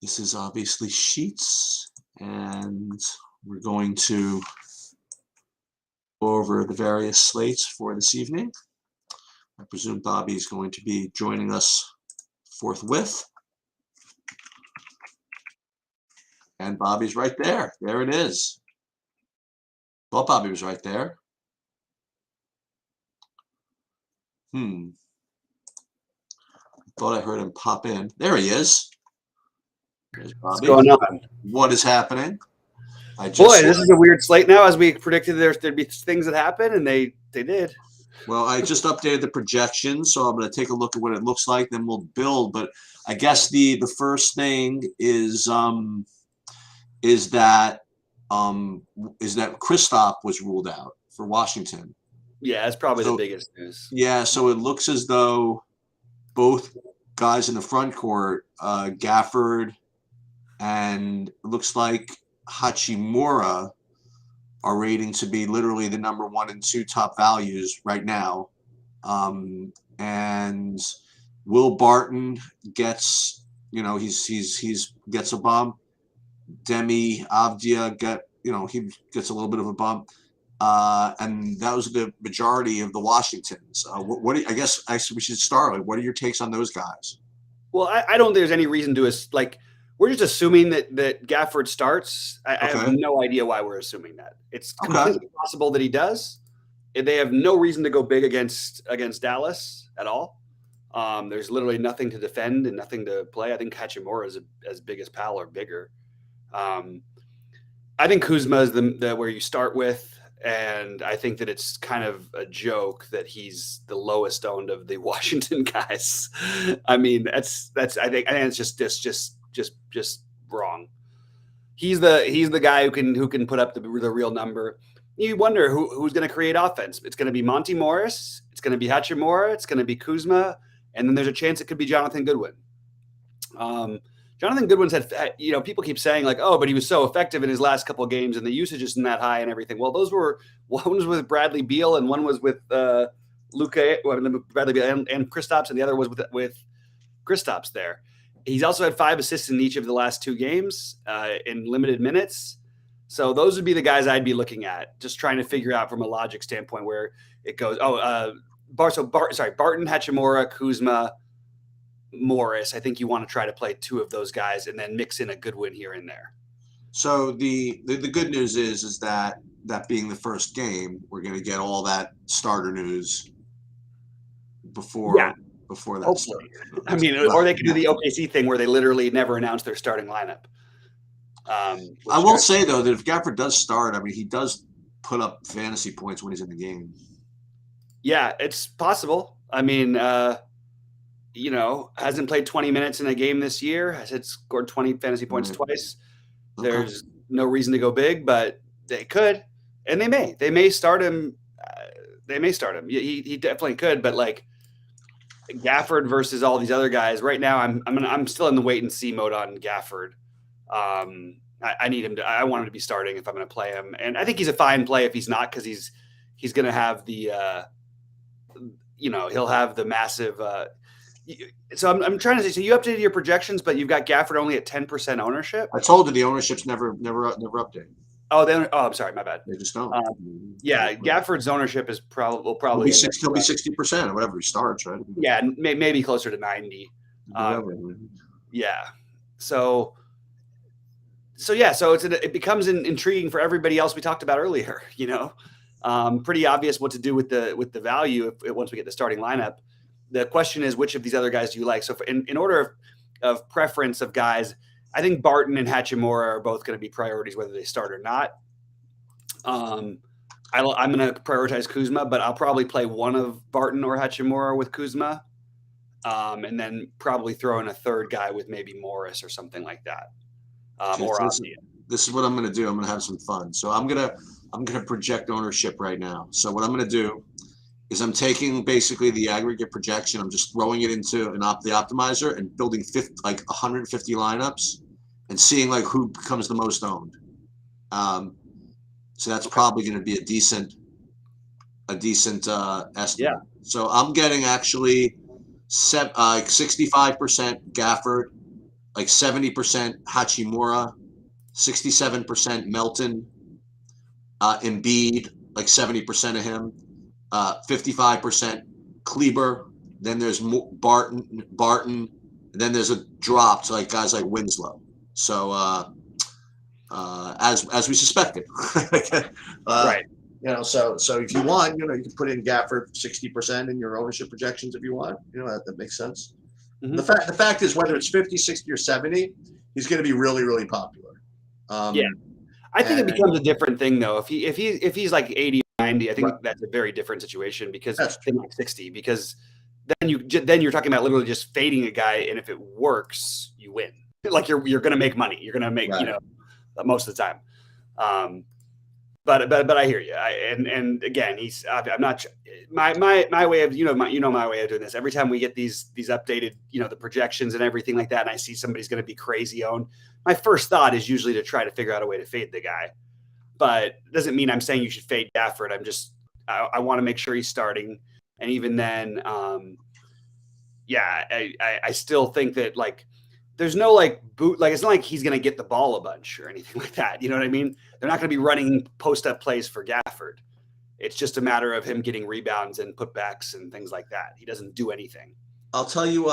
This is obviously Sheets, and we're going to go over the various slates for this evening. I presume Bobby is going to be joining us forthwith. And Bobby's right there. There it is. Thought Bobby was right there. Thought I heard him pop in. There he is. There's What's Bobby. going on? What is happening? Boy, this is a weird slate now. As we predicted, there'd be things that happen, and they did. Well, I just updated the projection, so I'm going to take a look at what it looks like. Then we'll build. But I guess the first thing is that Kristaps was ruled out for Washington. Yeah, that's probably the biggest news. Yeah, so it looks as though both guys in the front court, Gafford and it looks like Hachimura, are rating to be literally the number 1 and 2 top values right now. And Will Barton gets, he's gets a bump. Demi Avdia he gets a little bit of a bump. And that was the majority of the Washingtons. I guess we should start. What are your takes on those guys? Well, I don't think there's any reason to we're just assuming that Gafford starts. I have no idea why we're assuming that. It's completely possible that he does. They have no reason to go big against Dallas at all. There's literally nothing to defend and nothing to play. I think Hachimura is as big as Powell or bigger. I think Kuzma is the where you start with. And I think that it's kind of a joke that he's the lowest owned of the Washington guys. I mean, I think it's just wrong. He's the guy who can put up the real number. You wonder who's going to create offense. It's going to be Monty Morris. It's going to be Hachimura. It's going to be Kuzma, and then there's a chance it could be Jonathan Goodwin. Jonathan Goodwin's had, people keep saying like, oh, but he was so effective in his last couple of games and the usage isn't that high and everything. Well, one was with Bradley Beal and one was with Bradley Beal and Kristaps, and the other was with Kristaps there. He's also had 5 assists in each of the last 2 games in limited minutes. So those would be the guys I'd be looking at, just trying to figure out from a logic standpoint where it goes. Barton, Hachimura, Kuzma, Morris. I think you want to try to play 2 of those guys and then mix in a Goodwin here and there. So the good news is that being the first game, we're going to get all that starter news before that starts. I mean, or they could do the OKC thing where they literally never announce their starting lineup. I will say though that if Gafford does start, I mean, he does put up fantasy points when he's in the game. Yeah, it's possible. I mean, hasn't played 20 minutes in a game this year. Has scored 20 fantasy points twice. Okay. There's no reason to go big, but they could, and they may. They may start him. He definitely could, but like Gafford versus all these other guys right now, I'm still in the wait and see mode on Gafford. I need him to. I want him to be starting if I'm going to play him, and I think he's a fine play if he's not, because he's going to have the he'll have the massive. So I'm trying to say. So you updated your projections, but you've got Gafford only at 10% ownership. I told you the ownership's never updated. I'm sorry, my bad. They just don't. Gafford's ownership is probably he'll be 60% or whatever he starts, right? Yeah, maybe closer to 90. So it becomes intriguing for everybody else we talked about earlier. Pretty obvious what to do with the value once we get the starting lineup. The question is, which of these other guys do you like? So in order of preference of guys, I think Barton and Hachimura are both going to be priorities, whether they start or not. I'm going to prioritize Kuzma, but I'll probably play one of Barton or Hachimura with Kuzma, and then probably throw in a third guy with maybe Morris or something like that. This is what I'm going to do. I'm going to have some fun. So I'm going to project ownership right now. So what I'm going to do is I'm taking basically the aggregate projection. I'm just throwing it into the optimizer and building 150 lineups and seeing like who becomes the most owned. So that's probably going to be a decent estimate. Yeah. So I'm getting actually like 65% Gafford, like 70% Hachimura, 67% Melton, Embiid, like 70% of him, 55% Kleber. Then there's Barton, and then there's a drop to like guys like Winslow. So as we suspected, Right. You know, so if you want, you know, you can put in Gafford 60% in your ownership projections if you want. You know, that makes sense. Mhm. The fact is, whether it's 50, 60, or 70, he's going to be really, really popular. Yeah. I think it becomes a different thing though. If he's like 80 or 90, I think Right. that's a very different situation because That's than like 60, because then you're talking about literally just fading a guy, and if it works, you win. Like you're going to make money. You're going to make, Right. you know, most of the time. But I hear you. And again, I'm not my way of my way of doing this. Every time we get these updated, you know, the projections and everything like that, and I see somebody's going to be crazy owned, my first thought is usually to try to figure out a way to fade the guy. But it doesn't mean I'm saying you should fade Gafford. I want to make sure he's starting, and even then, I still think that like there's no like boot, like it's not like he's going to get the ball a bunch or anything like that. You know what I mean? They're not going to be running post up plays for Gafford. It's just a matter of him getting rebounds and putbacks and things like that. He doesn't do anything. I'll tell you,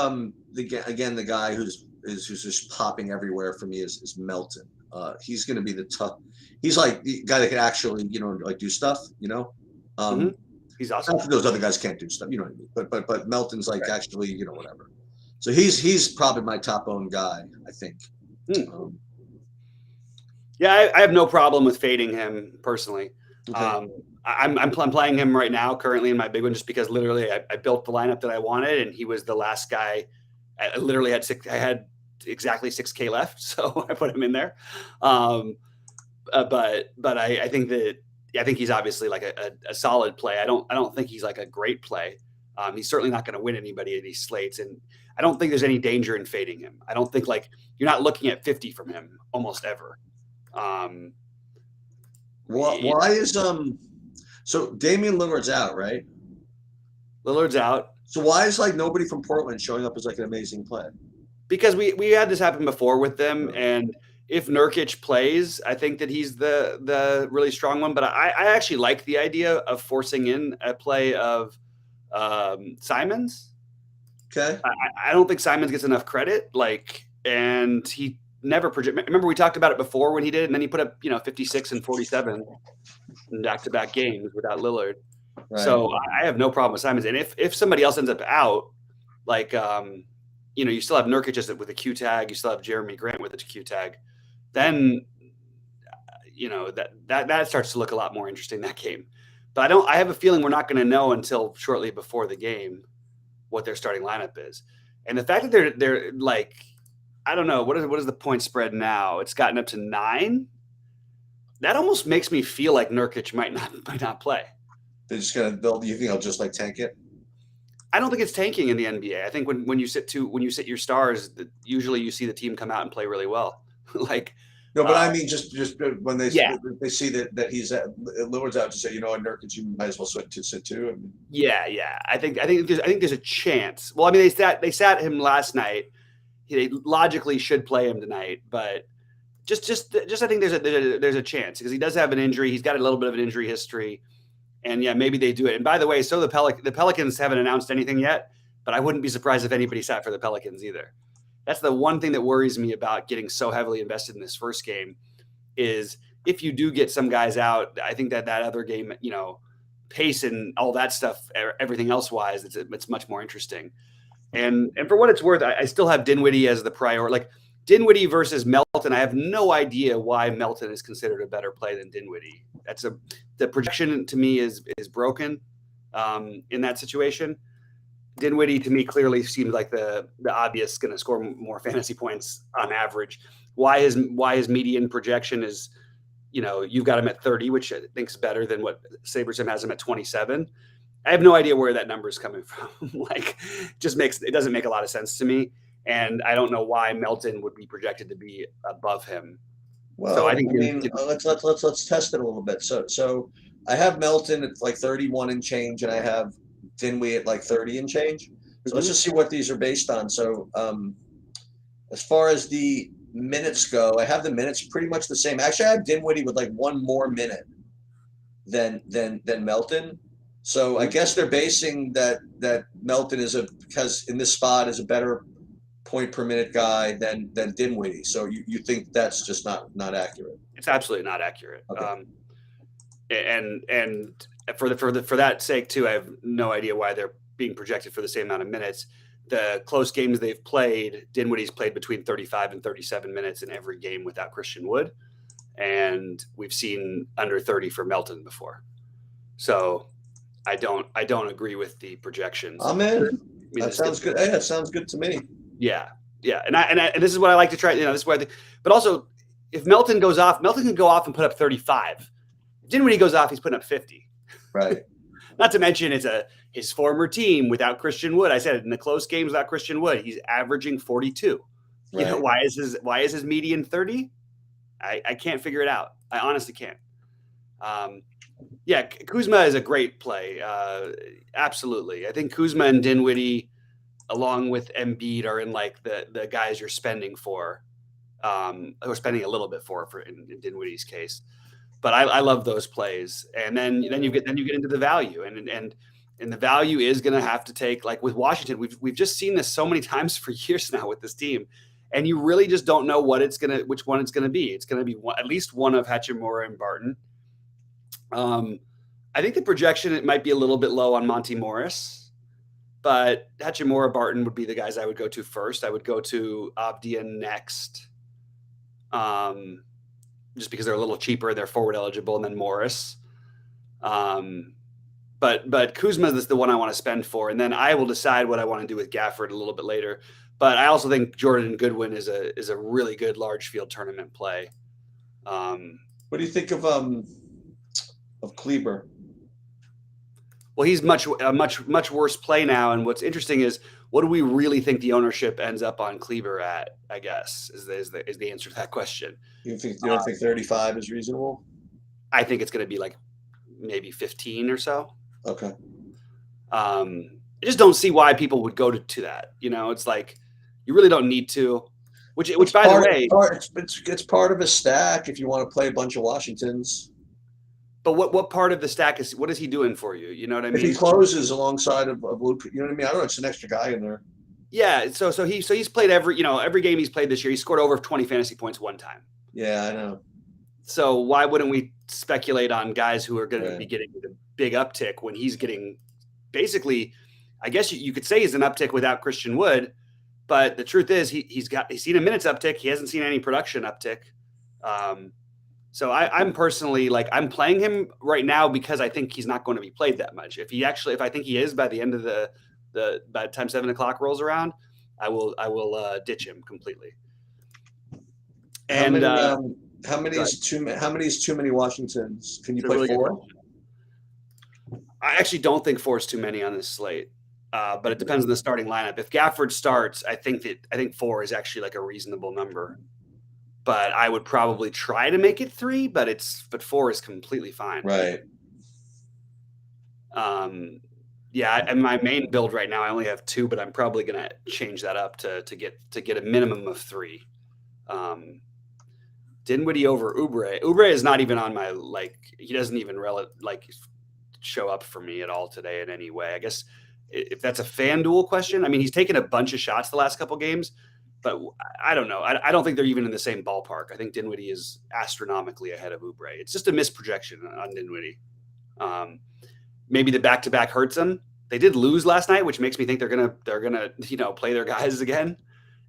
the guy who's just popping everywhere for me is Melton. He's going to be the tough. He's like the guy that can actually, you know, like do stuff. You know, He's awesome. Those other guys can't do stuff. You know what I mean? But Melton's like actually, you know, whatever. So he's probably my top owned guy, I think. Yeah, I have no problem with fading him personally. Okay. I'm playing him right now currently in my big one just because literally I built the lineup that I wanted, and he was the last guy. I literally had I had exactly 6K left, so I put him in there. But I think that I think he's obviously like a solid play. I don't think he's like a great play. He's certainly not going to win anybody at these slates, and I don't think there's any danger in fading him. I don't think like you're not looking at 50 from him almost ever. Why is so Damian Lillard's out, right? Lillard's out. So why is like nobody from Portland showing up as like an amazing play? Because we had this happen before with them, and if Nurkic plays, I think that he's the really strong one. But I actually like the idea of forcing in a play of Simons. Okay. I don't think Simons gets enough credit. Like, and he never project. Remember we talked about it before when he did, and then he put up 56 and 47 in back-to-back games without Lillard. Right. So I have no problem with Simons. And if somebody else ends up out, like you still have Nurkic with a Q tag, you still have Jeremy Grant with a Q tag, then that starts to look a lot more interesting, that game. But I have a feeling we're not going to know until shortly before the game what their starting lineup is. And the fact that they're like, I don't know, what is the point spread now? It's gotten up to 9. That almost makes me feel like Nurkic might not play. They're just gonna build. You think they'll just like tank it? I don't think it's tanking in the NBA. I think when you sit your stars, usually you see the team come out and play really well. Like no, but I mean just when they see that he's Lillard's out to say, Nurkic, you might as well sit too. I mean, yeah. I think there's a chance. Well, I mean they sat him last night. They logically should play him tonight, but just I think there's a chance because he does have an injury. He's got a little bit of an injury history. And yeah, maybe they do it. And by the way, so the Pelicans haven't announced anything yet, but I wouldn't be surprised if anybody sat for the Pelicans either. That's the one thing that worries me about getting so heavily invested in this first game is if you do get some guys out, I think that other game, pace and all that stuff, everything else wise, it's much more interesting. And for what it's worth, I still have Dinwiddie as the priority. Like Dinwiddie versus Melton, I have no idea why Melton is considered a better play than Dinwiddie. The projection to me is broken in that situation. Dinwiddie to me clearly seems like the obvious going to score more fantasy points on average. Why his median projection is, you've got him at 30, which I think is better than what SaberSim has him at 27. I have no idea where that number is coming from. Like, it doesn't make a lot of sense to me, and I don't know why Melton would be projected to be above him. Well, so I mean, let's test it a little bit. So I have Melton at like 31 and change, and I have Dinwiddie at like 30 and change. So let's just see what these are based on. So as far as the minutes go, I have the minutes pretty much the same. Actually, I have Dinwiddie with like one more minute than Melton. So I guess they're basing that Melton because in this spot is a better point per minute guy than Dinwiddie. So you think that's just not accurate? It's absolutely not accurate. Okay. And for that sake too, I have no idea why they're being projected for the same amount of minutes. The close games they've played, Dinwiddie's played between 35 and 37 minutes in every game without Christian Wood, and we've seen under 30 for Melton before. So I don't agree with the projections. I'm in. That sounds good. Yeah, it sounds good to me. Yeah, and this is what I like to try. This is what I think. But also, if Melton goes off, Melton can go off and put up 35. If Dinwiddie goes off, he's putting up 50. Right. Not to mention it's his former team without Christian Wood. I said in the close games without Christian Wood, he's averaging 42. Right. Why is his median 30? I can't figure it out. I honestly can't. Kuzma is a great play. Absolutely. I think Kuzma and Dinwiddie, along with Embiid, are in like the guys you're spending for, or spending a little bit for in Dinwiddie's case. But I love those plays, and then you get into the value, and the value is going to have to take, like with Washington, we've just seen this so many times for years now with this team, and you really just don't know which one it's gonna be. It's gonna be at least one of Hachimura and Barton. I think the projection, it might be a little bit low on Monty Morris, but Hachimura, Barton would be the guys I would go to first. I would go to Avdia next. Just because they're a little cheaper, they're forward eligible, and then Morris. But Kuzma is the one I want to spend for, and then I will decide what I want to do with Gafford a little bit later. But I also think Jordan Goodwin is a really good large field tournament play. What do you think of Kleber? Well, he's much worse play now, and what's interesting is, what do we really think the ownership ends up on Kleber at? I guess is the answer to that question. You don't think 35 is reasonable? I think it's going to be like maybe 15 or so. Okay. I just don't see why people would go to that. It's like you really don't need to. Which by the way, it's part of a stack if you want to play a bunch of Washingtons. But what part of the stack what is he doing for you? You know what I mean? If he closes alongside of Luka, you know what I mean? I don't know. It's an extra guy in there. Yeah. So he's played every game he's played this year. He scored over 20 fantasy points one time. Yeah, I know. So why wouldn't we speculate on guys wwho are going to be getting the big uptick when he's getting basically, I guess you could say he's an uptick without Christian Wood, but the truth is he's seen a minutes uptick. He hasn't seen any production uptick. So I'm personally I'm playing him right now because I think he's not going to be played that much. If I think he is by the end of by the time 7 o'clock rolls around, I will ditch him completely. And how many is too many Washingtons? Can you play really 4? I actually don't think 4 is too many on this slate. But it depends on the starting lineup. If Gafford starts, I think 4 is actually like a reasonable number. But I would probably try to make it 3, but 4 is completely fine. Right. And my main build right now, I only have 2, but I'm probably going to change that up to get a minimum of 3. Dinwiddie over Oubre. Oubre is not even on my he doesn't even show up for me at all today in any way. I guess if that's a FanDuel question, I mean, he's taken a bunch of shots the last couple games, but I don't know. I don't think they're even in the same ballpark. I think Dinwiddie is astronomically ahead of Oubre. It's just a misprojection on Dinwiddie. Maybe the back-to-back hurts them. They did lose last night, which makes me think they're gonna play their guys again,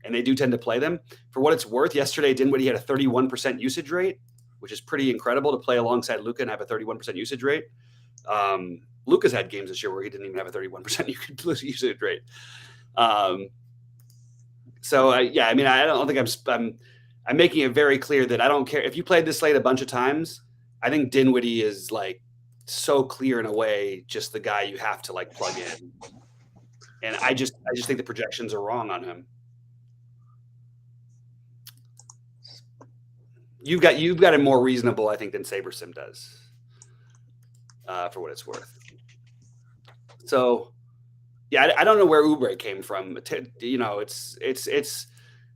and they do tend to play them. For what it's worth, yesterday Dinwiddie had a 31% usage rate, which is pretty incredible to play alongside Luka and have a 31% usage rate. Luka's had games this year where he didn't even have a 31% usage rate. I don't think I'm making it very clear that I don't care if you played this slate a bunch of times. I think Dinwiddie is so clear in a way, just the guy you have to plug in. And I just think the projections are wrong on him. You've got it more reasonable, I think, than SaberSim does, for what it's worth. So, Yeah, I don't know where Oubre came from. You know, it's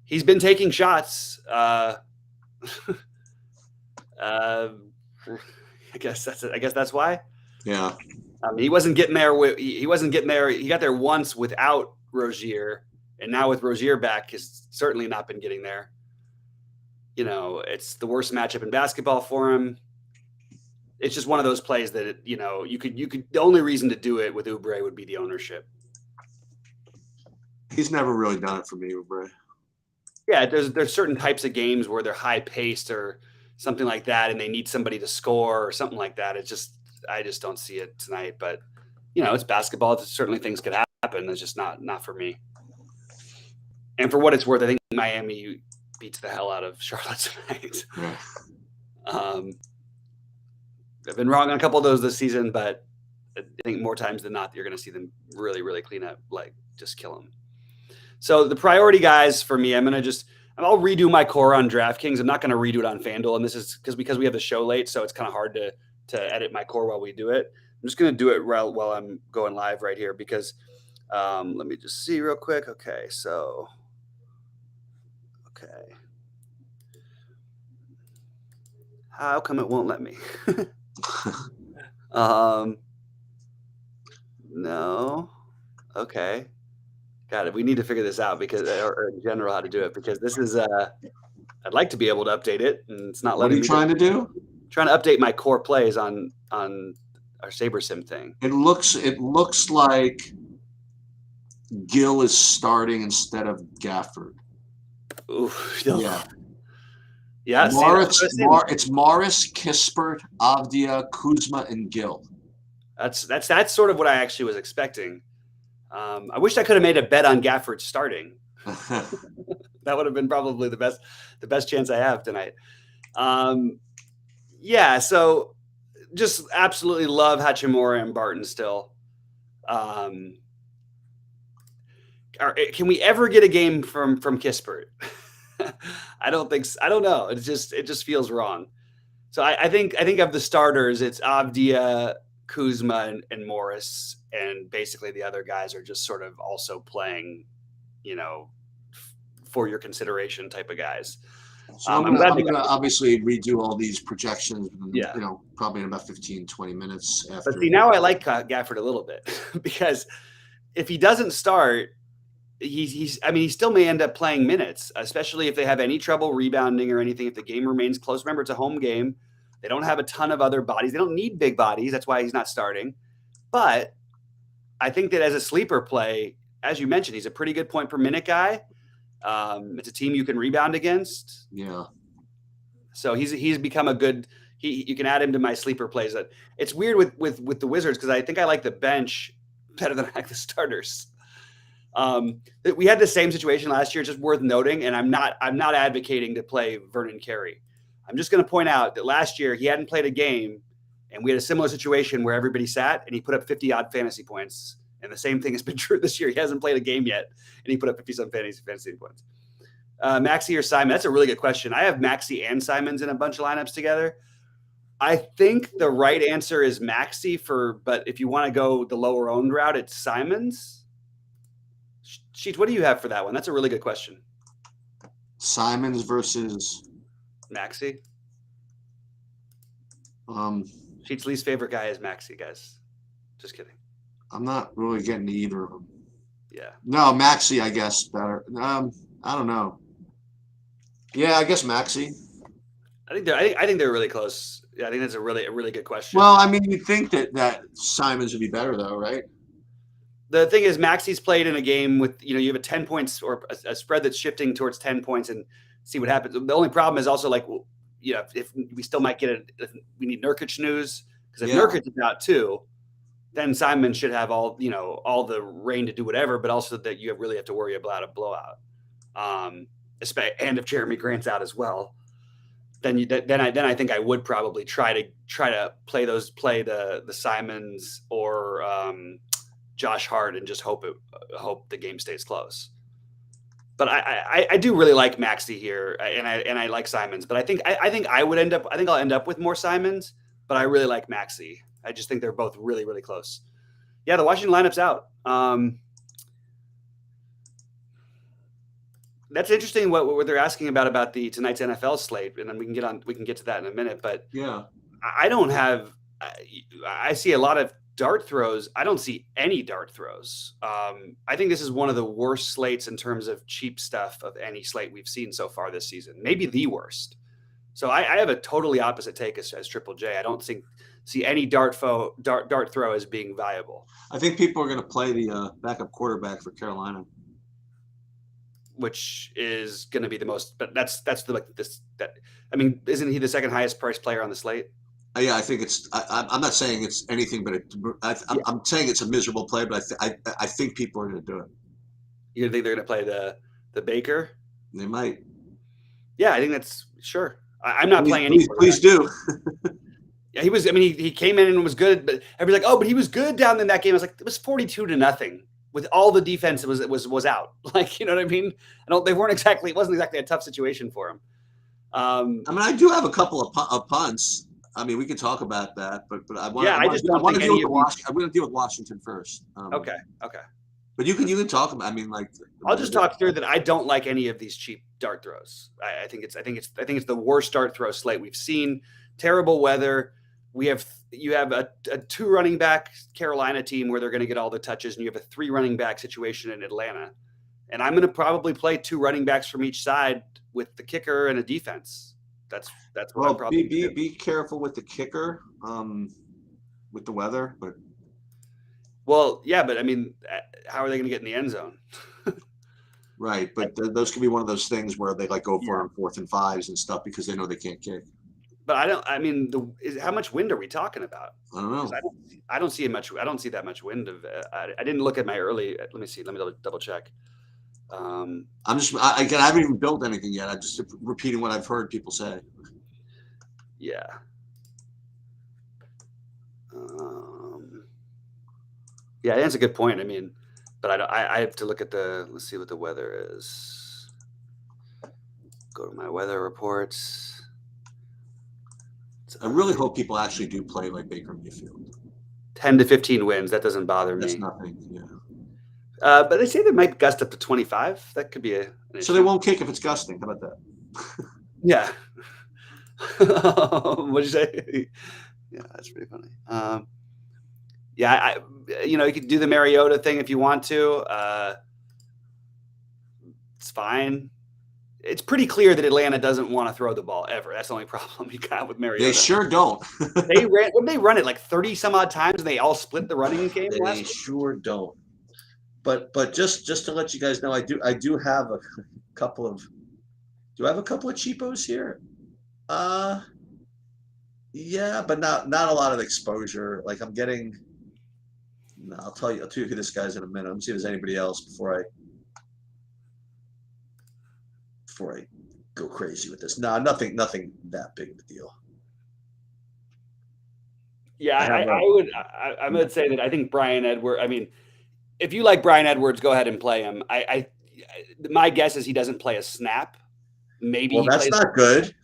he's been taking shots. I guess that's why. Yeah. He wasn't getting there. He wasn't getting there. He got there once without Rozier, and now with Rozier back, he's certainly not been getting there. You know, it's the worst matchup in basketball for him. It's just one of those plays that, you know, you could the only reason to do it with Oubre would be the ownership. He's never really done it for me, Oubre. Yeah, there's certain types of games where they're high paced or something like that, and they need somebody to score or something like that. I just don't see it tonight. But you know, it's basketball. Certainly things could happen. It's just not for me. And for what it's worth, I think Miami beats the hell out of Charlotte tonight. Yeah. I've been wrong on a couple of those this season, but I think more times than not, you're going to see them really, really clean up, like just kill them. So the priority guys for me, I'll redo my core on DraftKings. I'm not going to redo it on FanDuel. And this is because we have the show late. So it's kind of hard to edit my core while we do it. I'm just going to do it while I'm going live right here because let me just see real quick. Okay. How come it won't let me? No. Okay. Got it. We need to figure this out or in general, how to do it, because this is, I'd like to be able to update it, and it's not letting me. What are you trying to do? Trying to update my core plays on our SaberSim thing. It looks like Gill is starting instead of Gafford. Oof. Yeah. Yeah. It's Morris, Kispert, Avdia, Kuzma, and Gill. That's sort of what I actually was expecting. I wish I could have made a bet on Gafford starting. That would have been probably the best chance I have tonight. Yeah, so just absolutely love Hachimura and Barton still. Can we ever get a game from Kispert? I don't think so. I don't know. It just feels wrong. So I think of the starters, it's Avdia, Kuzma, and Morris, and basically the other guys are just sort of also playing, you know, for your consideration type of guys. So I'm going to obviously redo all these projections, you know, probably in about 15, 20 minutes after. But see, now I like Gafford a little bit because if he doesn't start, he still may end up playing minutes, especially if they have any trouble rebounding or anything, if the game remains close. Remember, it's a home game. They don't have a ton of other bodies. They don't need big bodies. That's why he's not starting. But I think that as a sleeper play, as you mentioned, he's a pretty good point per minute guy. It's a team you can rebound against. Yeah. So he's become a good. You can add him to my sleeper plays. It's weird with the Wizards because I think I like the bench better than I like the starters. We had the same situation last year. Just worth noting, and I'm not advocating to play Vernon Carey. I'm just going to point out that last year he hadn't played a game, and we had a similar situation where everybody sat and he put up 50-odd fantasy points. And the same thing has been true this year. He hasn't played a game yet, and he put up 50-some fantasy points. Maxey or Simon? That's a really good question. I have Maxey and Simons in a bunch of lineups together. I think the right answer is Maxey but if you want to go the lower owned route, it's Simons. Sheets, what do you have for that one? That's a really good question. Simons versus Maxey. Sheets' least favorite guy is Maxey, guys. Just kidding. I'm not really getting to either of them. Yeah. No, Maxey, I guess, better. I don't know. Yeah, I guess Maxey. I think they're really close. Yeah, I think that's a really good question. Well, I mean, you'd think that Simons would be better, though, right? The thing is, Maxey's played in a game with, you know, you have a 10 points or a spread that's shifting towards 10 points and see what happens. The only problem is also, like, you know, if we still might get it, if we need Nurkic news, because if Nurkic is out too, then Simon should have all the reign to do whatever, but also that you really have to worry about a blowout. And if Jeremy Grant's out as well, then I think I would probably try to play the Simons or Josh Hart and just hope the game stays close. But I do really like Maxey here, and I like Simons. But I think I'll end up with more Simons, but I really like Maxey. I just think they're both really, really close. Yeah, the Washington lineup's out. That's interesting. What they're asking about tonight's NFL slate, and then we can get to that in a minute. But Yeah. I don't have. I see a lot of dart throws. I don't see any dart throws. I think this is one of the worst slates in terms of cheap stuff of any slate we've seen so far this season. Maybe the worst. So I have a totally opposite take as Triple J. I don't see any dart throw as being viable. I think people are going to play the backup quarterback for Carolina, which is going to be the most. But that's I mean, isn't he the second highest priced player on the slate? Yeah, I think it's. I'm not saying it's anything, but I'm saying it's a miserable play. But I think people are going to do it. You think they're going to play the Baker? They might. Yeah, I think that's sure. I'm not playing any. Please do. Yeah, he was. I mean, he came in and was good, but everybody's like, "Oh, but he was good down in that game." I was like, "It was 42-0 with all the defense. It was out." Like, you know what I mean? They weren't exactly. It wasn't exactly a tough situation for him. I mean, I do have a couple of punts. I mean, we could talk about that, but I want. Yeah, I want to deal with Washington first. Okay. But you can talk about. I mean, like, I'll just talk through that. I don't like any of these cheap dart throws. I think it's the worst dart throw slate we've seen. Terrible weather. You have a 2 running back Carolina team where they're going to get all the touches, and you have a 3 running back situation in Atlanta. And I'm going to probably play 2 running backs from each side with the kicker and a defense. That's what I'm probably be careful with the kicker, with the weather, but. Well, yeah, but I mean, how are they going to get in the end zone? Right, but those could be one of those things where they go for on 4th and 5s and stuff because they know they can't kick. But how much wind are we talking about? I don't know. I don't see much. I don't see that much wind. I didn't look at my early. Let me see. Let me double check. I haven't even built anything yet. I'm just repeating what I've heard people say. Yeah. Yeah, that's a good point. I mean, but I have to look at let's see what the weather is. Go to my weather reports. I really hope people actually do play like Baker Mayfield. 10 to 15 wins. That doesn't bother me. That's nothing. Yeah. But they say they might gust up to 25. That could be so they won't kick if it's gusting. How about that? Yeah. What'd you say? Yeah, that's pretty funny. Yeah, you could do the Mariota thing if you want to. It's fine. It's pretty clear that Atlanta doesn't want to throw the ball ever. That's the only problem you got with Mariota. They sure don't. They run it like 30 some odd times, and they all split the running game. They sure don't. But just to let you guys know, I do have a couple of. Do I have a couple of cheapos here? Yeah, but not a lot of exposure. Like I'm getting. No, I'll tell you who this guy's in a minute. Let me see if there's anybody else before I go crazy with this. No, nothing that big of a deal. Yeah, I would say that I think Bryan Edwards. I mean, if you like Bryan Edwards, go ahead and play him. My guess is he doesn't play a snap. Maybe. Well, that's not good.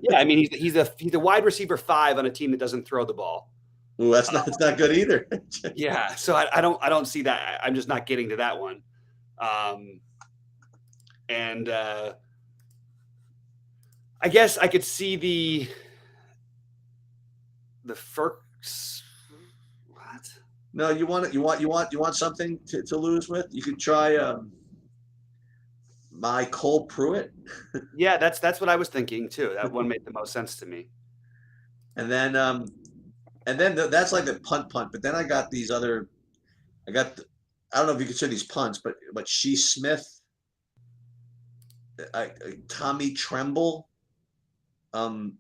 Yeah, I mean he's a wide receiver 5 on a team that doesn't throw the ball. Well, it's not good either. Yeah, so I don't see that. I'm just not getting to that one. And I guess I could see the Ferks. What? No, you want something to lose with? You could try my Cole Pruitt. Yeah, that's what I was thinking too. That one made the most sense to me. And then that's like the punt. But then I got these other. I don't know if you consider these punts, but Shee Smith, Tommy Tremble. I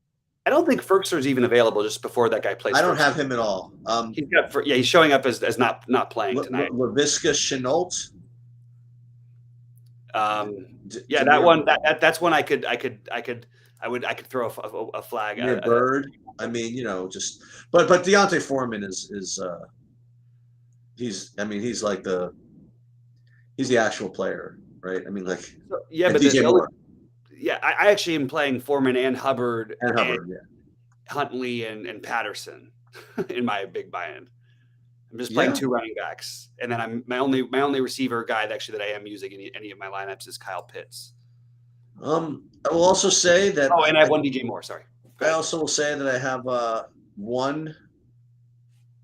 don't think Ferkser's even available just before that guy plays. I don't have him at all. He's showing up as not playing tonight. Laviska Shenault. Yeah, that one. That's one I could throw a flag at. Bird. I mean, but D'Onta Foreman is he's like he's the actual player, right? I mean, like yeah, but DJ Moore. Yeah, I actually am playing Foreman and Hubbard and Huntley and Patterson in my big buy-in. I'm just playing 2 running backs, and then my only receiver guy that I am using in any of my lineups is Kyle Pitts. I will also say that. Oh, and I have one DJ Moore. Sorry. I also will say that I have one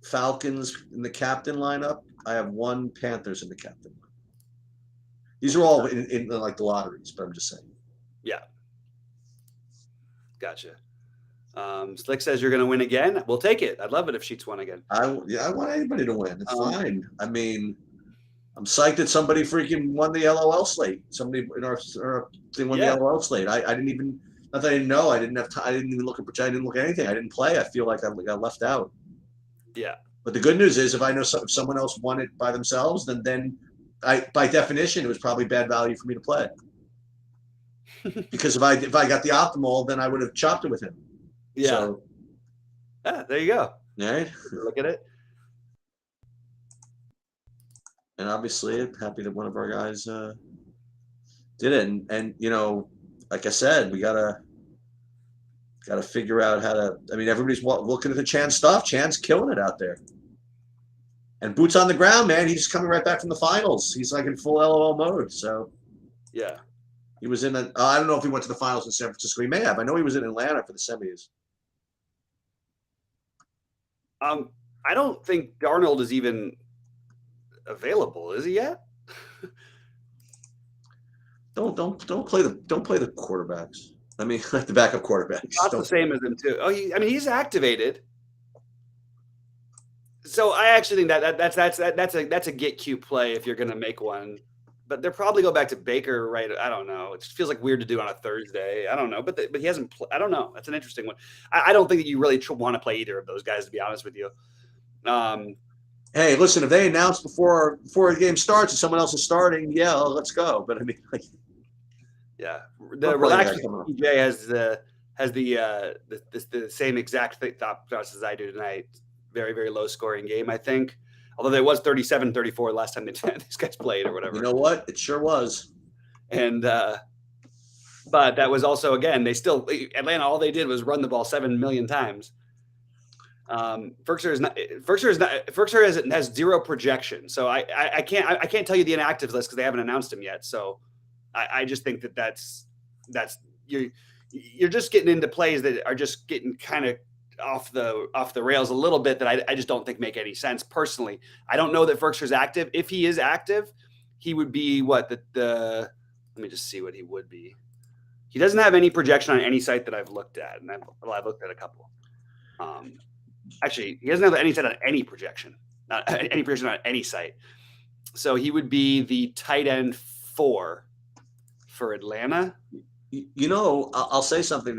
Falcons in the captain lineup. I have one Panthers in the captain lineup. These are all in like the lotteries, but I'm just saying. Yeah. Gotcha. Slick says you're going to win again. We'll take it. I'd love it if Sheets won again. I want anybody to win. It's fine. I mean, I'm psyched that somebody freaking won the LOL slate. Somebody in our thing won the LOL slate. I didn't even. Not that I didn't know. I didn't have time. I didn't even look at. I didn't look at anything. I didn't play. I feel like I got left out. Yeah. But the good news is, if I know if someone else won it by themselves, then by definition, it was probably bad value for me to play. Because if I got the optimal, then I would have chopped it with him. Yeah. So, there you go. All right. Look at it. And obviously, I'm happy that one of our guys did it. And you know, like I said, we gotta figure out how to. I mean, everybody's looking at the Chan stuff. Chan's killing it out there. And boots on the ground, man. He's coming right back from the finals. He's like in full LOL mode. So yeah, he was in. I don't know if he went to the finals in San Francisco. He may have. I know he was in Atlanta for the semis. I don't think Darnold is even available. Is he yet? Don't play the quarterbacks. I mean, like the backup quarterbacks. Not the same as him too. Oh, he's activated. So I actually think that's a get Q play if you're going to make one. But they'll probably go back to Baker, right? I don't know. It just feels like weird to do on a Thursday. I don't know, but he hasn't. I don't know. That's an interesting one. I don't think that you really want to play either of those guys, to be honest with you. Hey, listen, if they announce before the game starts and someone else is starting, yeah, let's go. But I mean, like, yeah, the relaxed DJ has the same exact thought process as I do tonight. Very, very low scoring game, I think. Although there was 37-34 last time these guys played or whatever. You know what? It sure was. And but that was also, again, Atlanta, all they did was run the ball 7 million times. Firkser has zero projection. So I can't tell you the inactives list because they haven't announced him yet. So I just think that's you're just getting into plays that are just getting kind of off the rails a little bit that I just don't think make any sense personally. I don't know that Firkser's active. If he is active, he would be what let me just see what he would be. He doesn't have any projection on any site that I've looked at, and I've looked at a couple. Actually, he doesn't have any site on any projection, not any projection on any site. So he would be the tight end 4 for Atlanta. You know, I'll say something.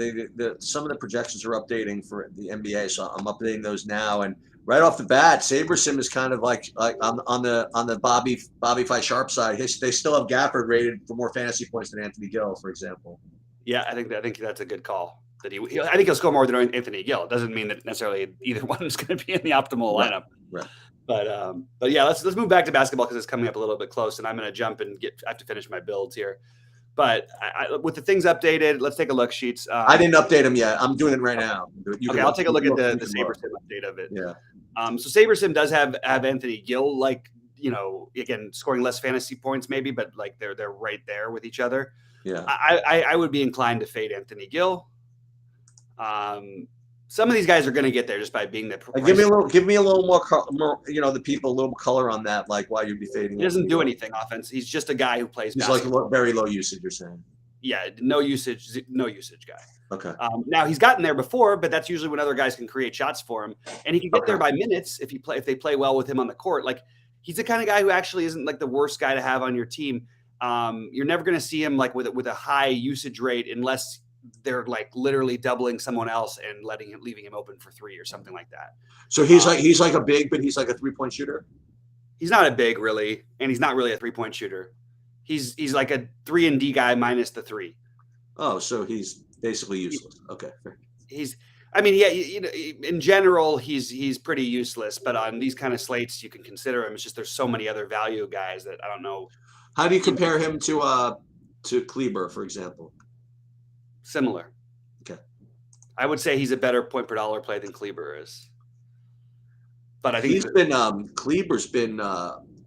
Some of the projections are updating for the NBA, so I'm updating those now. And right off the bat, SaberSim is kind of like on the Bobby Fife Sharp side. They still have Gafford rated for more fantasy points than Anthony Gill, for example. Yeah, I think that's a good call. I think he'll score more than Anthony Gill. It doesn't mean that necessarily either one is going to be in the optimal lineup. Right. But yeah, let's move back to basketball because it's coming up a little bit close, and I'm going to jump and I have to finish my builds here. But with the things updated, let's take a look, Sheets. I didn't update them yet. I'm doing it right now. I'll take a look at the SaberSim update of it. Yeah. So SaberSim does have Anthony Gill, like, again, scoring less fantasy points maybe, but like they're right there with each other. Yeah. I would be inclined to fade Anthony Gill. Some of these guys are going to get there just by being the. Give me a little more, the people a little color on that, like why you'd be fading. He doesn't do anything offense. He's just a guy who plays. He's basketball. Like very low usage. You're saying. Yeah, no usage guy. Okay. Now he's gotten there before, but that's usually when other guys can create shots for him, and he can get there by minutes if they play well with him on the court. Like he's the kind of guy who actually isn't like the worst guy to have on your team. You're never going to see him like with a high usage rate unless they're like literally doubling someone else and leaving him open for 3 or something like that. So he's like a big, but he's like a 3-point shooter. He's not a big really, and he's not really a 3-point shooter. He's like a 3-and-D guy minus the 3. Oh, so he's basically useless. Okay. In general, he's pretty useless, but on these kind of slates, you can consider him. It's just there's so many other value guys that I don't know. How do you compare him to Kleber, for example? Similar. Okay. I would say he's a better point per dollar play than Kleber is. But I think Kleber's been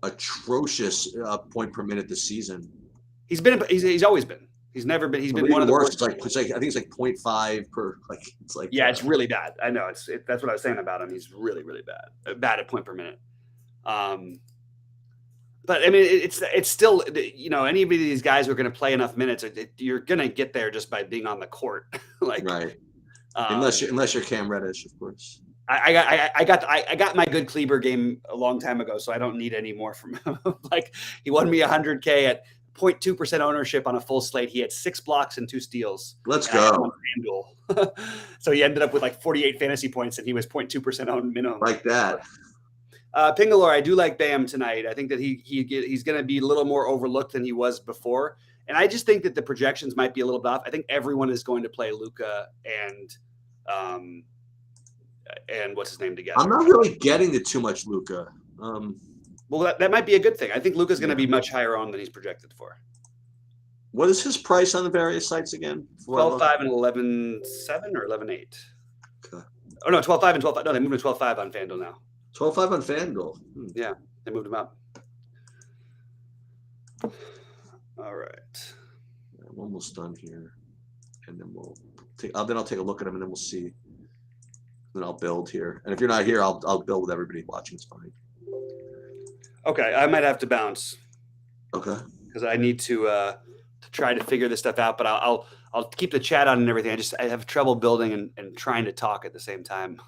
atrocious point per minute this season. He's always been. He's never been. He's But been one of the worse. worst. It's like I think it's like 0.5 per. Like it's like yeah, it's really bad. I know. That's what I was saying about him. He's really bad. Bad at point per minute. But I mean, it's still, you know, any of these guys who are going to play enough minutes, you're going to get there just by being on the court. Like, right. Unless you're Cam Reddish, of course. I got my good Kleber game a long time ago, so I don't need any more from him. Like, he won me 100K at 0.2% ownership on a full slate. He had 6 blocks and 2 steals. Let's go. So he ended up with like 48 fantasy points, and he was 0.2% owned minimum. Like that. Pingalore, I do like Bam tonight. I think that he's going to be a little more overlooked than he was before, and I just think that the projections might be a little bit off. I think everyone is going to play Luka and what's his name together. I'm not really getting to too much Luka. Well, that might be a good thing. I think Luka's going to be much higher on than he's projected for. What is his price on the various sites again? 12.5 and 11.7 or 11.8. Okay. Oh no, 12.5 and 12.5. No, they moved to 12.5 on FanDuel now. 12.5 on FanDuel. Yeah, they moved him up. All right. I'm almost done here, and then I'll take a look at them, and then we'll see. Then I'll build here, and if you're not here, I'll build with everybody watching. It's fine. Okay, I might have to bounce. Okay. Because I need to try to figure this stuff out, but I'll keep the chat on and everything. I have trouble building and trying to talk at the same time.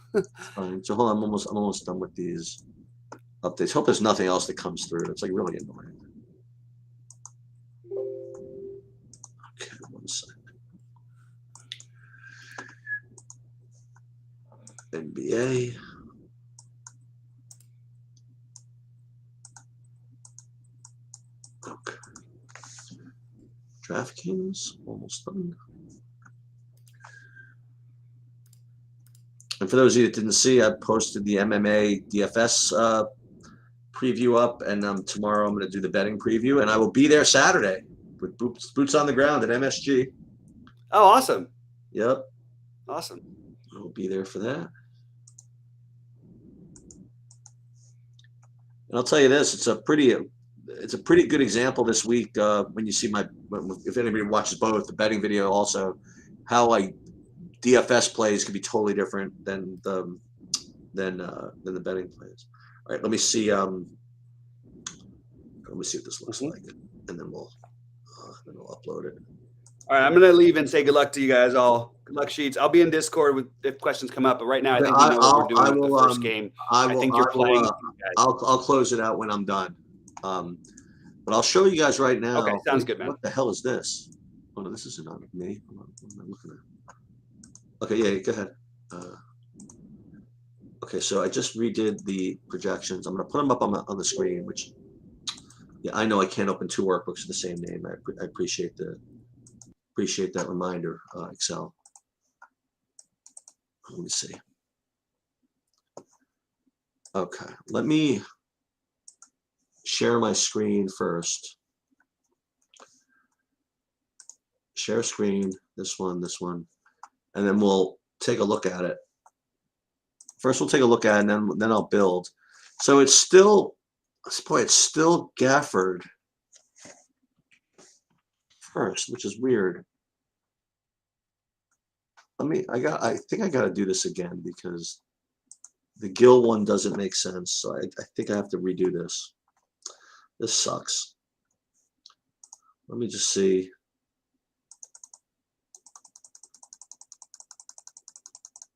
Fine. So hold on, I'm almost done with these updates. Hope there's nothing else that comes through. It's like really annoying. Okay, 1 second. NBA. Okay. DraftKings, almost done. And for those of you that didn't see, I posted the MMA DFS preview up, and tomorrow I'm going to do the betting preview, and I will be there Saturday with boots on the ground at MSG. Oh, awesome! Yep, awesome. I will be there for that. And I'll tell you this: it's a pretty good example this week when you see if anybody watches both the betting video, also how like DFS plays can be totally different than the betting plays. All right, let me see. Let me see what this looks like, and then we'll upload it. All right, I'm gonna leave and say good luck to you guys all. Good luck, Sheets. I'll be in Discord if questions come up. But right now, I think we know what we're doing with the first game. I think you're playing. I'll close it out when I'm done. But I'll show you guys right now. Okay, sounds good, man. What the hell is this? Oh no, this isn't on me. What am I looking at? Okay, yeah, go ahead. Okay, so I just redid the projections. I'm going to put them up on the screen. Which, yeah, I know I can't open 2 workbooks with the same name. I appreciate that reminder, Excel. Let me see. Okay, let me share my screen first. Share screen, this one, and then we'll take a look at it. First, we'll take a look at it, and then I'll build. So it's still Gafford first, which is weird. I think I got to do this again because the Gill one doesn't make sense. So I think I have to redo this. This sucks. Let me just see.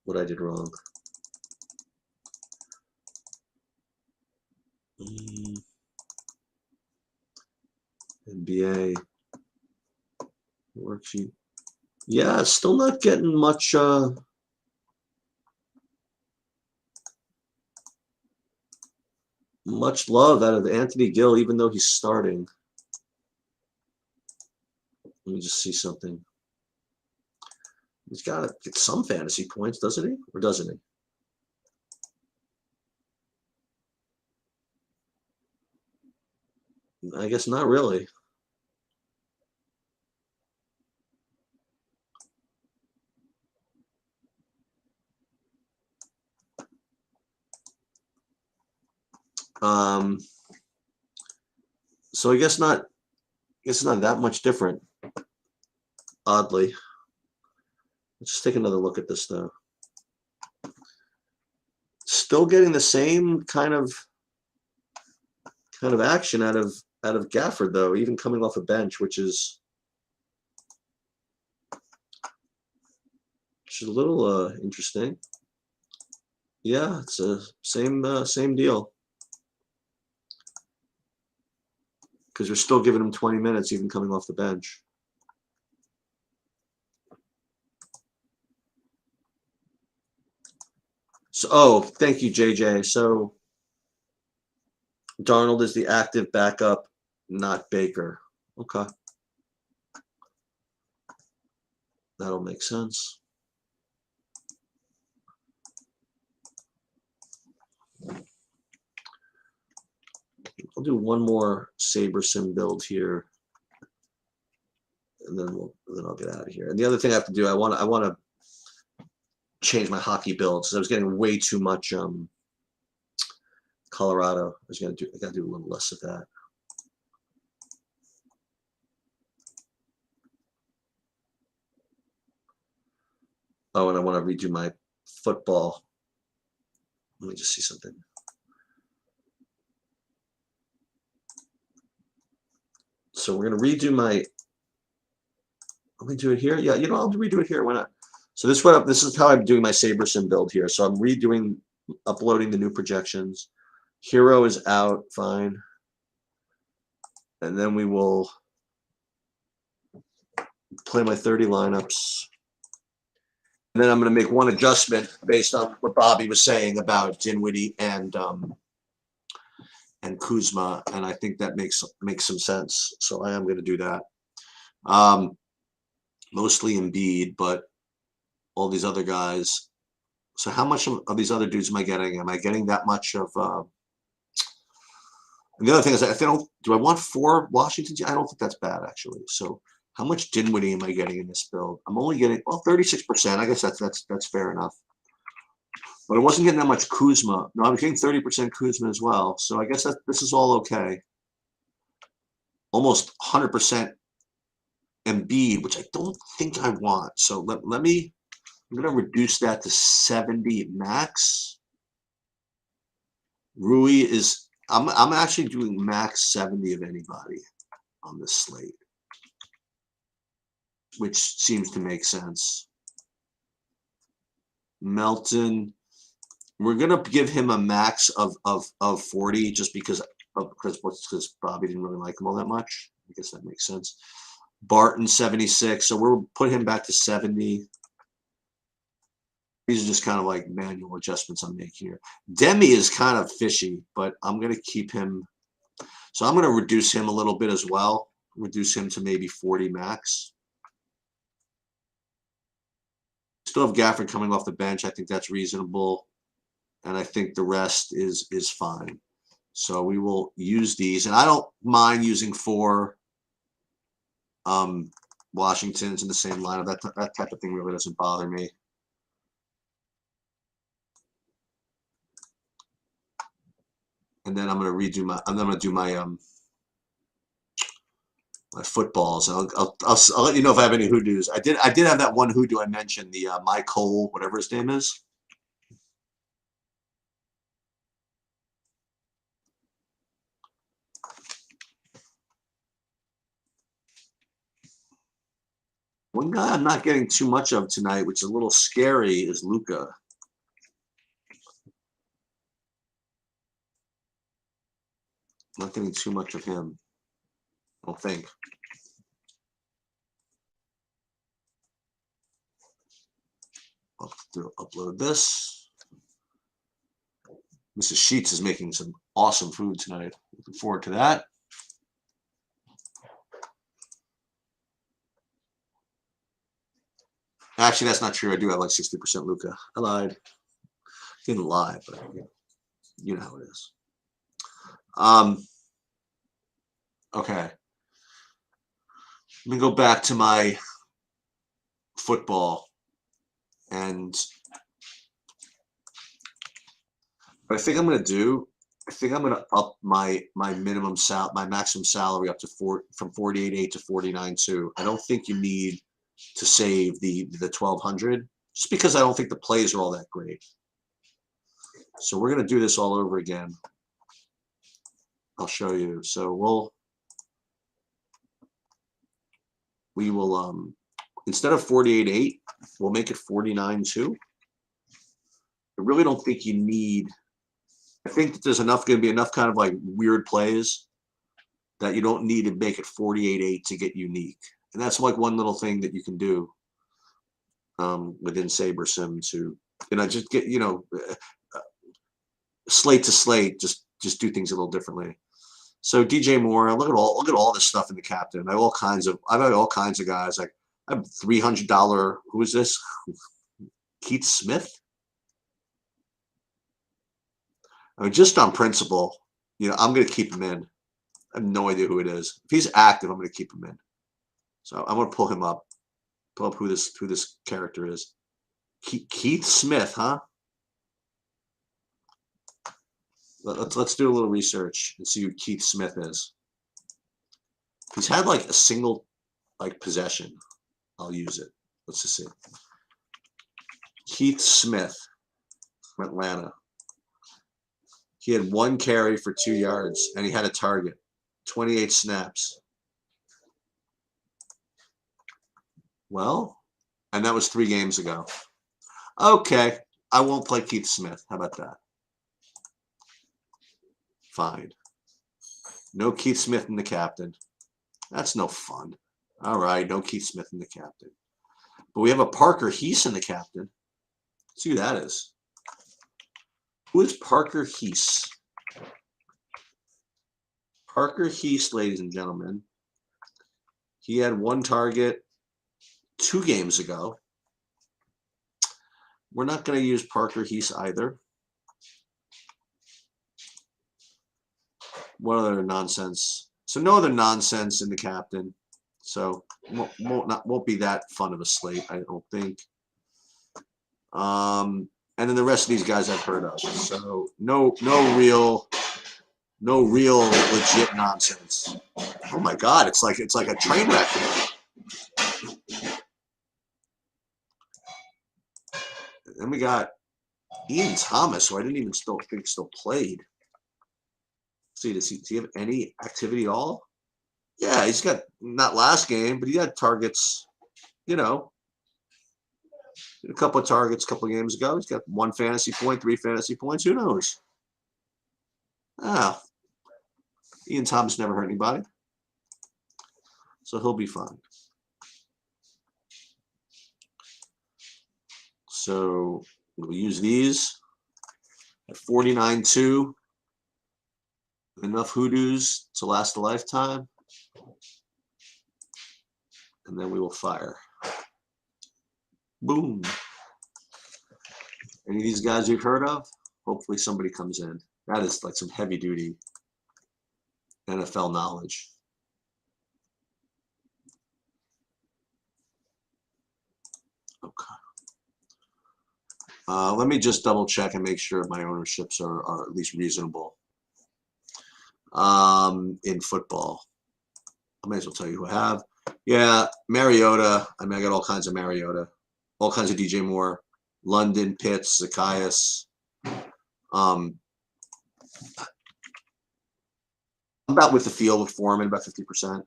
What I did wrong. NBA worksheet. Yeah, still not getting much love out of Anthony Gill, even though he's starting. Let me just see something. He's got to get some fantasy points, doesn't he? Or doesn't he? I guess not really. So I guess not that much different. oddly. Let's just take another look at this though. Still getting the same kind of action out of Gafford though, even coming off a bench, which is a little interesting. Yeah, it's a same deal. Because we're still giving him 20 minutes, even coming off the bench. So, oh, thank you, JJ. So, Darnold is the active backup, not Baker. Okay. That'll make sense. I'll do one more SaberSim build here, and then I'll get out of here. And the other thing I have to do, I want to change my hockey build, because I was getting way too much Colorado. I gotta do a little less of that. Oh, and I want to redo my football. Let me just see something. So we're going to redo my. Let me do it here. Yeah, I'll redo it here. Why not? So this is how I'm doing my SaberSim build here. So I'm uploading the new projections. Hero is out, fine. And then we will play my 30 lineups. And then I'm going to make one adjustment based on what Bobby was saying about Dinwiddie and Kuzma, and I think that makes some sense. So I am going to do that. Mostly Embiid, but all these other guys. So how much of these other dudes am I getting? Am I getting that much of? And the other thing is, if do I want 4 Washington? I don't think that's bad actually. So how much Dinwiddie am I getting in this build? I'm only getting 36%. I guess that's fair enough. But I wasn't getting that much Kuzma. No, I was getting 30% Kuzma as well. So I guess this is all okay. Almost 100% Embiid, which I don't think I want. So let me. I'm going to reduce that to 70 max. Rui is. I'm actually doing max 70 of anybody on this slate, which seems to make sense. Melton, we're gonna give him a max of 40 just because Bobby didn't really like him all that much. I guess that makes sense. Barton 76, so we'll put him back to 70. These are just kind of like manual adjustments I'm making here. Demi is kind of fishy, but I'm gonna keep him. So I'm gonna reduce him a little bit as well. Reduce him to maybe 40 max. Still have Gafford coming off the bench. I think that's reasonable. And I think the rest is fine. So we will use these. And I don't mind using 4 Washingtons in the same lineup. That type of thing really doesn't bother me. And then I'm going to redo my footballs. I'll let you know if I have any hoodoos. I did have that one hoodoo I mentioned, the Mike Cole, whatever his name is. One guy I'm not getting too much of tonight, which is a little scary, is Luka. I'm not getting too much of him, I don't think. I'll upload this. Mrs. Sheets is making some awesome food tonight. Looking forward to that. Actually, that's not true. I do have like 60% Luka. I lied. Didn't lie, but you know how it is. Okay. Let me go back to my football. And what I think I'm going to do, I think I'm going to up my maximum salary up to from 48.8 to 49.2. I don't think you need to save the 1200, just because I don't think the plays are all that great. So we're going to do this all over again. I'll show you. So we will instead of 48.8, we'll make it 49.2. I really don't think you need. I think that there's going to be enough kind of like weird plays that you don't need to make it 48.8 to get unique. And that's like one little thing that you can do within SaberSim to, just get, slate to slate, just do things a little differently. So DJ Moore, look at all this stuff in the captain. I have all kinds of guys. Like I have $300. Who is this? Keith Smith. I mean, just on principle, I'm going to keep him in. I have no idea who it is. If he's active, I'm going to keep him in. So I'm going to pull him up. Pull up who this character is. Keith Smith, huh? Let's do a little research and see who Keith Smith is. He's had like a single possession. I'll use it. Let's just see. Keith Smith from Atlanta. He had 1 carry for 2 yards, and he had a target. 28 snaps. Well, and that was 3 games ago. Okay, I won't play Keith Smith. How about that? Fine. No Keith Smith in the captain. That's no fun. All right, no Keith Smith in the captain. But we have a Parker Heese in the captain. Let's see who that is. Who is Parker Heese? Parker Heese, ladies and gentlemen. He had 1 target 2 games ago. We're not going to use Parker Heese either. What other nonsense? So no other nonsense in the captain. So won't be that fun of a slate, I don't think. And then the rest of these guys I've heard of. So no real legit nonsense. Oh my God, it's like a train wreck. Then we got Ian Thomas, who I didn't even think still played. See, does he have any activity at all? Yeah, he's got, not last game, but he had targets, did a couple of targets a couple of games ago. He's got 1 fantasy point, 3 fantasy points. Who knows? Ian Thomas never hurt anybody. So he'll be fine. So we'll use these at 49.2. Enough hoodoos to last a lifetime. And then we will fire. Boom. Any of these guys you've heard of? Hopefully somebody comes in. That is like some heavy duty NFL knowledge. Okay. Let me just double check and make sure my ownerships are at least reasonable. In football, I may as well tell you who I have. Yeah, Mariota. I mean, I got all kinds of Mariota, all kinds of DJ Moore, London, Pitts, Zacchaeus. I'm about with the field with Foreman, about 50%.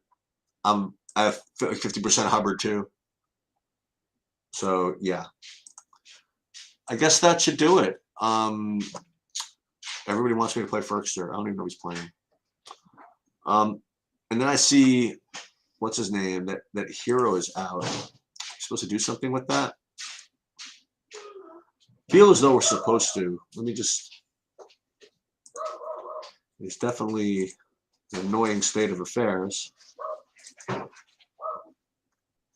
I have 50% Hubbard too. So yeah, I guess that should do it. Everybody wants me to play Ferkster. I don't even know if he's playing. And then I see, what's his name? That Hero is out. Supposed to do something with that? Feel as though we're supposed to. Let me just. It's definitely an annoying state of affairs.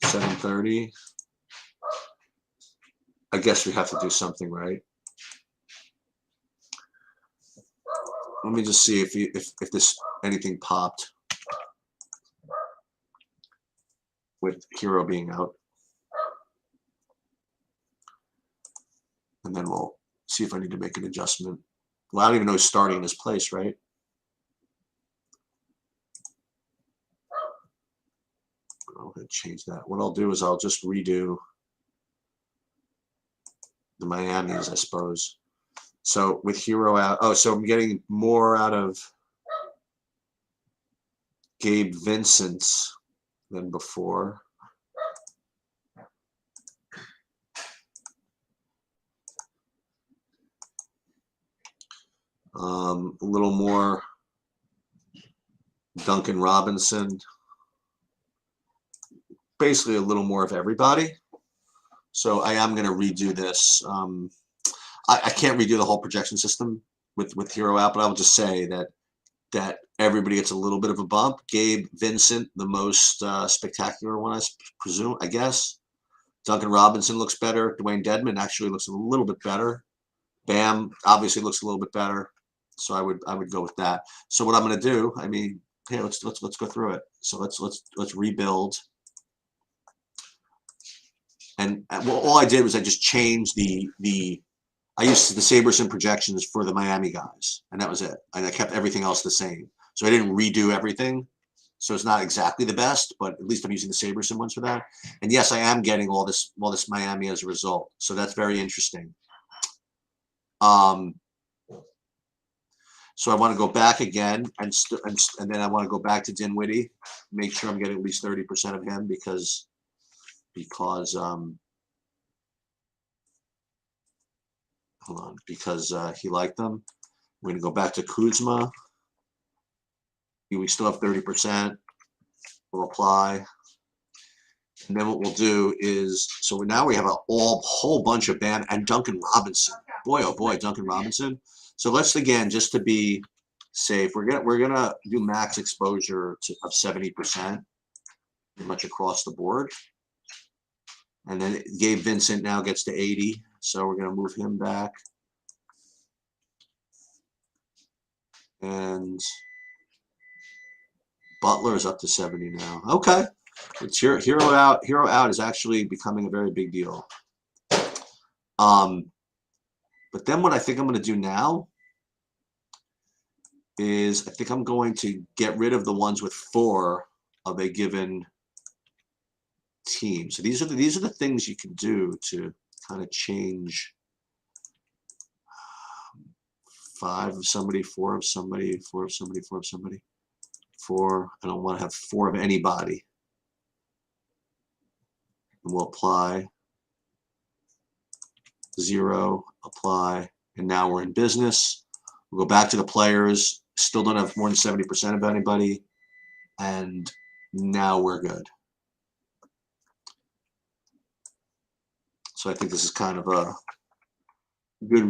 7:30. I guess we have to do something, right? Let me just see if this anything popped with Hero being out. And then we'll see if I need to make an adjustment. Well, I don't even know who's starting in his place, right? I'm going to change that. What I'll do is I'll just redo the Miamis, I suppose. So with Hero out, oh, so I'm getting more out of Gabe Vincent than before. A little more Duncan Robinson. Basically a little more of everybody. So I am going to redo this. I can't redo the whole projection system with Hero out, but I will just say that everybody gets a little bit of a bump. Gabe Vincent, the most spectacular one, I guess. Duncan Robinson looks better. Dwayne Dedman actually looks a little bit better. Bam obviously looks a little bit better. So I would go with that. So what I'm going to do, I mean, hey, let's go through it. So let's rebuild. And well, all I did was I just changed I used the SaberSim projections for the Miami guys, and that was it. And I kept everything else the same. So I didn't redo everything. So it's not exactly the best, but at least I'm using the SaberSim ones for that. And yes, I am getting all this Miami as a result. So that's very interesting. So I want to go back again, and then I want to go back to Dinwiddie, make sure I'm getting at least 30% of him because hold on, because he liked them. We're going to go back to Kuzma. We still have 30%. We'll apply. And then what we'll do is, so now we have a whole bunch of Bam and Duncan Robinson. Boy, oh boy, Duncan Robinson. So let's, again, just to be safe, we're gonna do max exposure of 70%, pretty much across the board. And then Gabe Vincent now gets to 80, so we're gonna move him back. And Butler is up to 70 now. Okay, it's Hero out. Hero out is actually becoming a very big deal. But then what I think I'm going to do now is I think I'm going to get rid of the ones with 4 of a given team. So these are the things you can do to kind of change 5 of somebody, 4 of somebody, 4 of somebody, 4 of somebody, 4. I don't want to have 4 of anybody. And we'll apply. 0, apply, and now we're in business. We'll go back to the players, still don't have more than 70% of anybody, and now we're good. So I think this is kind of a good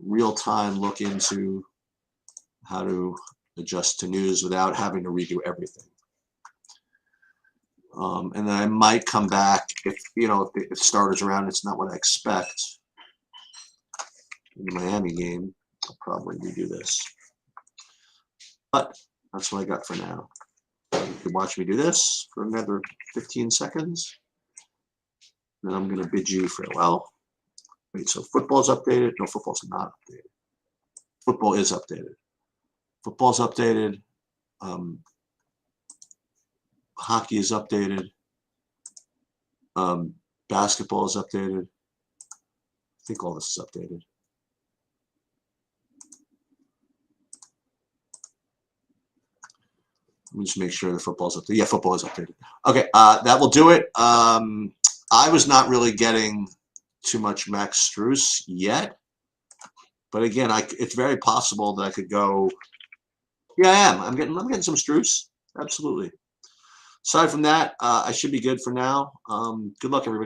real-time look into how to adjust to news without having to redo everything. And then I might come back if starters around. It's not what I expect in the Miami game. I'll probably redo this, but that's what I got for now. You can watch me do this for another 15 seconds. Then I'm going to bid you farewell. Wait, so football's updated? No, football's not updated. Football is updated. Football's updated. Hockey is updated. Basketball is updated. I think all this is updated. Let me just make sure the football's updated. Yeah, football is updated. Okay, that will do it. I was not really getting too much Max Strus yet, but again, it's very possible that I could go. Yeah, I am. I'm getting some Strus. Absolutely. Aside from that, I should be good for now. Good luck, everybody.